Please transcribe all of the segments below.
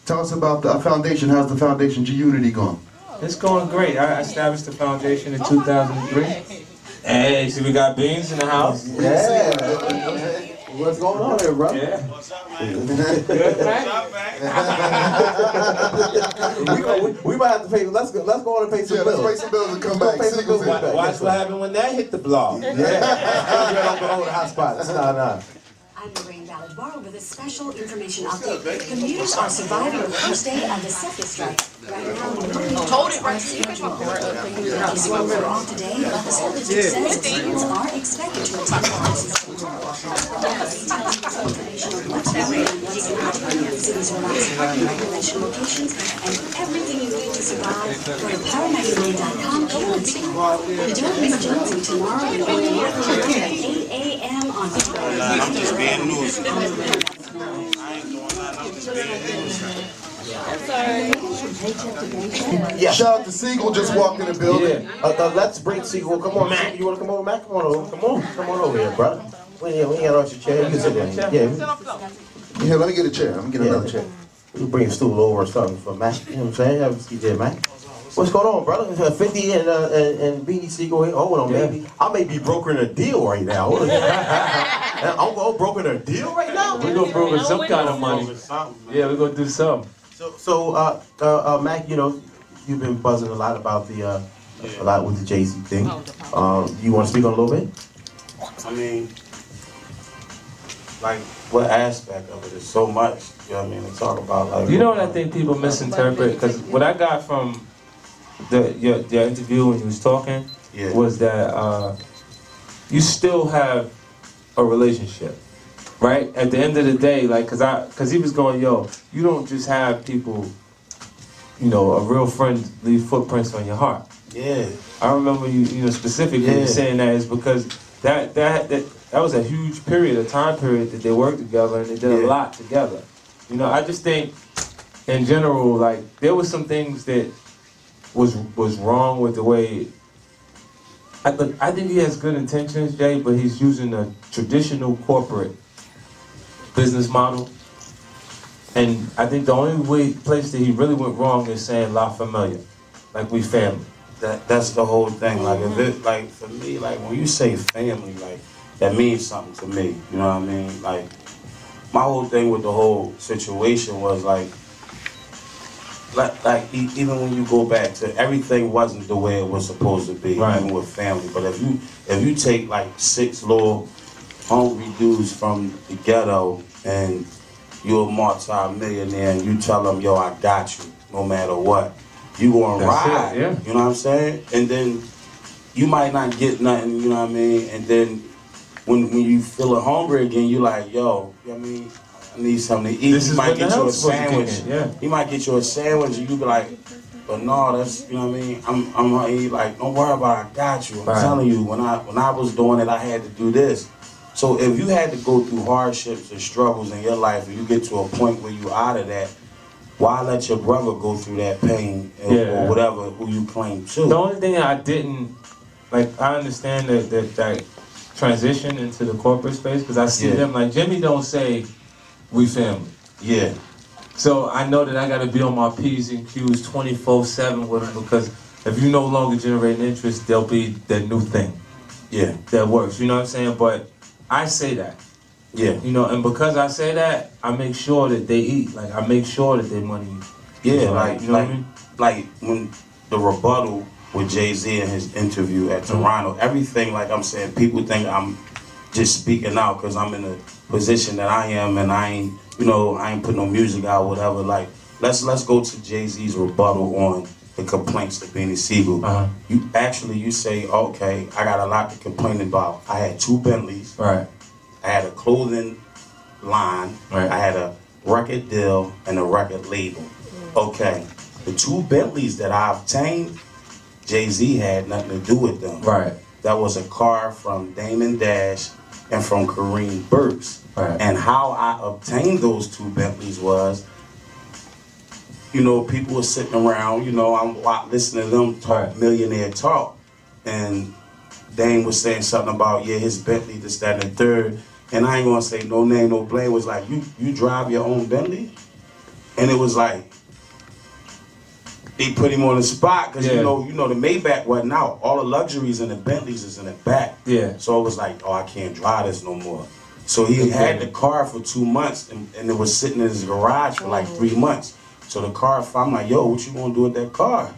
Tell us about the foundation. How's the foundation G-Unity going? It's going great. I established the foundation in 2003. Hey, see we got Beans in the house. Yeah. What's going on here, bro? Yeah. Good, man. we might have to pay. Let's go on and pay some bills. Let's pay some bills and come back. Pay some bills and back. Watch what happened when that hit the blog. Yeah. Don't go over the hot spots. Nah. I'm Lorraine Ballard with a special information update. Commuters are surviving the first day of the second strike. Right now, hold it right here. These roads are off today, but the school district says students are expected to attend classes tomorrow. Information on what's happening in the city's relaxed parking regulation locations and everything you need to survive. Go to power99.com. Don't miss Jonesy tomorrow and at 8 a.m. on I'm just being nosy. I ain't doing nothing. I'm just being nosy. Yeah. Shout out to Sigel, just walked in the building. Yeah. Let's bring Sigel. Come on, Mac. You want to come over, Mac? Come on over. Come on over here, brother. We ain't got off your chair. You can sit there. Yeah. Here, let me get a chair. Let me get another chair. You bring a stool over or something for Mac. You know what I'm saying? Have a seat there, Mac. What's going on, brother? 50 and Beanie Sigel here. Hold on, baby. I may be brokering a deal right now. I'm brokering a deal right now? We're going to broker some kind of money. Yeah, we're going to do something. So, Mac, you know, you've been buzzing a lot about a lot with the Jay-Z thing. You want to speak on it a little bit? I mean, like, what aspect of it is so much, you know what I mean, to talk about. Like, You know what I think people misinterpret? Because what I got from your interview when you was talking was that you still have a relationship, right? At the end of the day, like, cause he was going, yo, you don't just have people, you know, a real friend leave footprints on your heart. Yeah. I remember you specifically saying that is because that was a huge period, a time period that they worked together and they did a lot together. You know, I just think in general, like, there was some things that was wrong with the way. I think he has good intentions, Jay, but he's using a traditional corporate business model. And I think the only place that he really went wrong is saying La Familia, like we family. That's the whole thing. Like, if it, like, for me, like, when you say family, like, that means something to me. You know what I mean? Like, my whole thing with the whole situation was like even when you go back to everything wasn't the way it was supposed to be, even with family. But if you take like 6 little hungry dudes from the ghetto and you're a multi-millionaire and you tell them, yo, I got you, no matter what, you gonna ride. You know what I'm saying? And then you might not get nothing, you know what I mean? And then when you feeling hungry again, you like, yo, you know what I mean? I need something to eat. You might get you a sandwich. You might get you a sandwich and you be like, but no, that's, you know what I mean? I'm like, don't worry about it, I got you. I'm telling you, when I was doing it, I had to do this. So if you had to go through hardships and struggles in your life and you get to a point where you out of that, why let your brother go through that pain or whatever who you claim to? The only thing I didn't, like, I understand that transition into the corporate space because I see them, like, Jimmy don't say, we family. Yeah. So I know that I got to be on my P's and Q's 24/7 with them because if you no longer generate interest, there'll be that new thing. Yeah. That works. You know what I'm saying? But I say that. Yeah. You know, and because I say that, I make sure that they eat. Like, I make sure that their money. Yeah. Like, you know what I mean? Like when the rebuttal with Jay-Z in his interview at Toronto, everything, like I'm saying, people think I'm just speaking out because I'm in a position that I am and I ain't, you know, I ain't put no music out, whatever. Like, let's go to Jay-Z's rebuttal on the complaints to Beanie Sigel. You say, okay, I got a lot to complain about. I had 2 Bentleys. Right. I had a clothing line. Right. I had a record deal and a record label. Okay. The 2 Bentleys that I obtained, Jay-Z had nothing to do with them. Right. That was a car from Damon Dash and from Kareem Burks. Right. And how I obtained those 2 Bentleys was, you know, people were sitting around, you know, I'm listening to them talk, millionaire talk, and Dame was saying something about, his Bentley, this, that, and the third, and I ain't gonna say no name, no blame, was like, you drive your own Bentley? And it was like, they put him on the spot because you know the Maybach wasn't out. All the luxuries and the Bentleys is in the back. Yeah. So it was like, oh, I can't drive this no more. So he had the car for 2 months and it was sitting in his garage for like 3 months. So the car, I'm like, yo, what you gonna do with that car?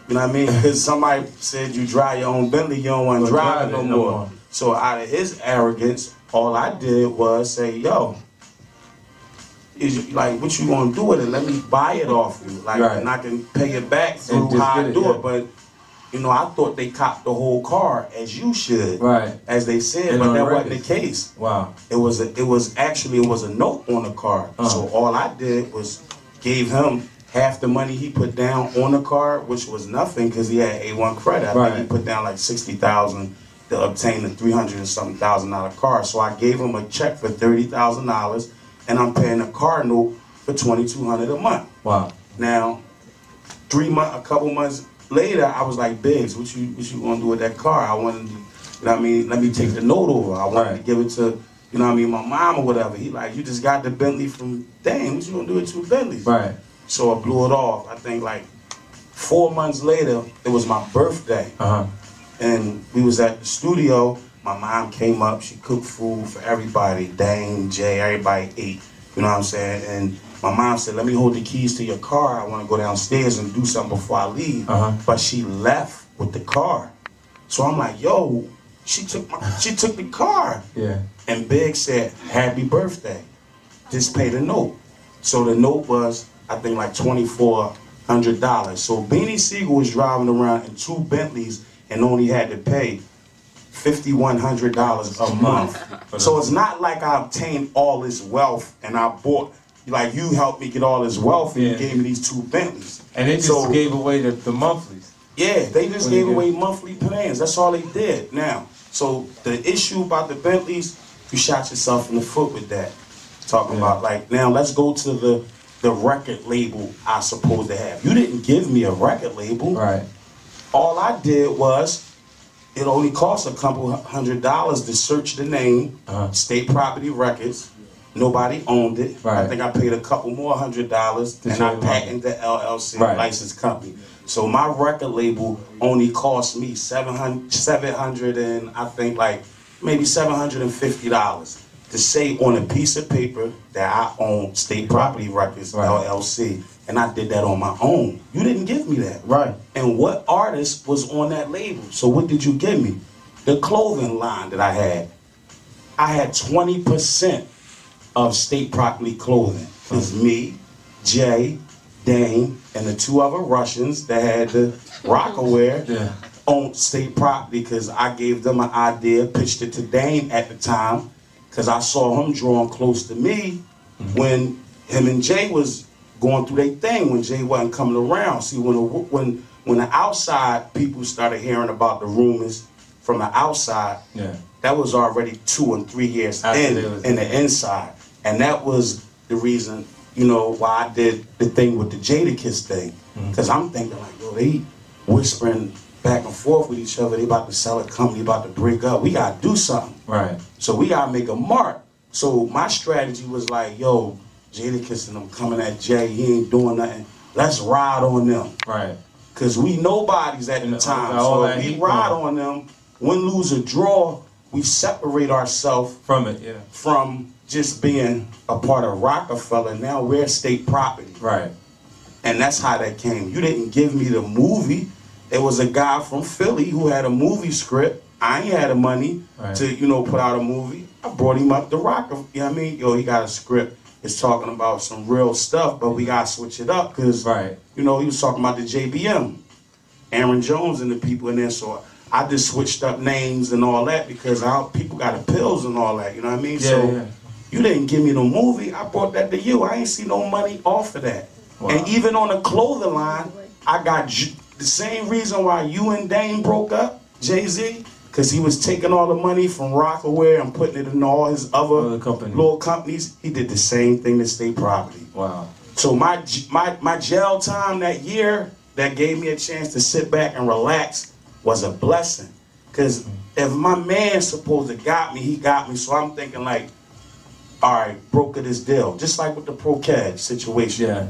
You know what I mean? Because somebody said you drive your own Bentley, you don't want to drive it no more. So out of his arrogance, all I did was say, yo, like, what you gonna do with it? Let me buy it off you, like, and I can pay it back through how I do it. But you know, I thought they copped the whole car as you should, as they said, but that wasn't the case. Wow. It was actually a note on the car. So all I did was gave him half the money he put down on the car, which was nothing because he had A1 credit. I think he put down like $60,000 to obtain the $300 and something thousand car. So I gave him a check for $30,000. And I'm paying a car note for $2,200 a month. Wow. Now, a couple months later, I was like, Biggs, what you gonna do with that car? I wanted to, you know what I mean, let me take the note over. I wanted to give it to, you know what I mean, my mom or whatever. He like, you just got the Bentley from, dang, what you gonna do with 2 Bentleys? Right. So I blew it off. I think like 4 months later, it was my birthday. And we was at the studio. My mom came up, she cooked food for everybody, Dane, Jay, everybody ate, you know what I'm saying? And my mom said, let me hold the keys to your car, I want to go downstairs and do something before I leave. But she left with the car. So I'm like, yo, she took the car. Yeah. And Big said, happy birthday, just pay the note. So the note was, I think like $2,400. So Beanie Sigel was driving around in 2 Bentleys and only had to pay $5,100 a month. So it's not like I obtained all this wealth and I bought, like you helped me get all this wealth and you gave me these 2 Bentleys. And they just gave away the monthlies. Yeah, they just gave away monthly plans. That's all they did. Now, so the issue about the Bentleys, you shot yourself in the foot with that. Talking about like, now let's go to the record label I supposed to have. You didn't give me a record label. Right. All I did was, it only cost a couple $100 to search the name, State Property Records. Nobody owned it. I think I paid a couple more $100 and I patented the LLC licensed company. So my record label only cost me $700 and I think like maybe $750 to say on a piece of paper that I own State Property Records LLC. And I did that on my own. You didn't give me that. Right. And what artist was on that label? So what did you give me? The clothing line that I had. I had 20% of State Property Clothing. It was me, Jay, Dane, and the 2 other Russians that had the Rockaware on State Property because I gave them an idea, pitched it to Dane at the time because I saw him drawing close to me when him and Jay was going through their thing when Jay wasn't coming around. See, when the outside people started hearing about the rumors from the outside, that was already 2 and 3 years in the inside. And that was the reason, you know, why I did the thing with the Jadakiss thing. Because I'm thinking like, yo, they whispering back and forth with each other. They about to sell a company, about to break up. We got to do something. Right. So we got to make a mark. So my strategy was like, yo, Jadakiss and them coming at Jay, he ain't doing nothing. Let's ride on them. Right. Because we nobodies at the time. So if we ride on them, win, lose, or draw, we separate ourselves from it, from just being a part of Rockefeller. Now we're State Property. Right. And that's how that came. You didn't give me the movie. It was a guy from Philly who had a movie script. I ain't had the money to, you know, put out a movie. I brought him up to Rockefeller. You know what I mean? Yo, he got a script. It's talking about some real stuff, but we gotta switch it up because, you know, he was talking about the JBM, Aaron Jones and the people in there. So I just switched up names and all that because people got appeals and all that. You know what I mean? You didn't give me no movie. I brought that to you. I ain't see no money off of that. Wow. And even on the clothing line, I got the same reason why you and Dane broke up, Jay-Z. Because he was taking all the money from Rockaware and putting it in all his other little companies. He did the same thing to State Property. Wow. So my jail time that year that gave me a chance to sit back and relax was a blessing. Because if my man supposed to got me, he got me. So I'm thinking like, all right, broker this deal. Just like with the Pro-Cad situation. Yeah.